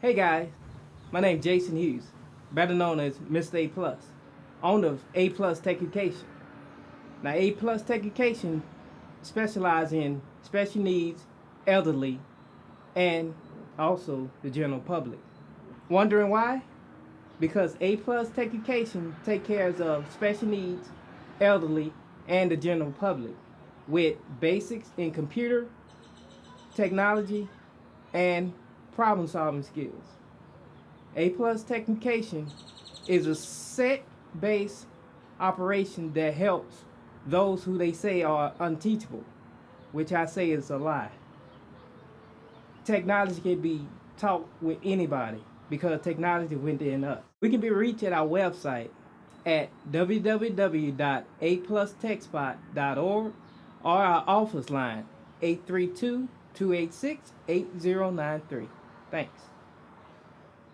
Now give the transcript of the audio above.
Hey guys, my name is Jason Hughes, better known as Mr. A Plus, owner of A Plus Tech Education. Now A Plus Tech Education specializes in special needs, elderly, and also the general public. Wondering why? Because A Plus Tech Education take care of special needs, elderly, and the general public with basics in computer, technology, and problem solving skills. A Plus Technication is a set-based operation that helps those who they say are unteachable, which I say is a lie. Technology can be taught with anybody because technology within us. We can be reached at our website at www.aplustechspot.org or our office line 832-286-8093. Thanks.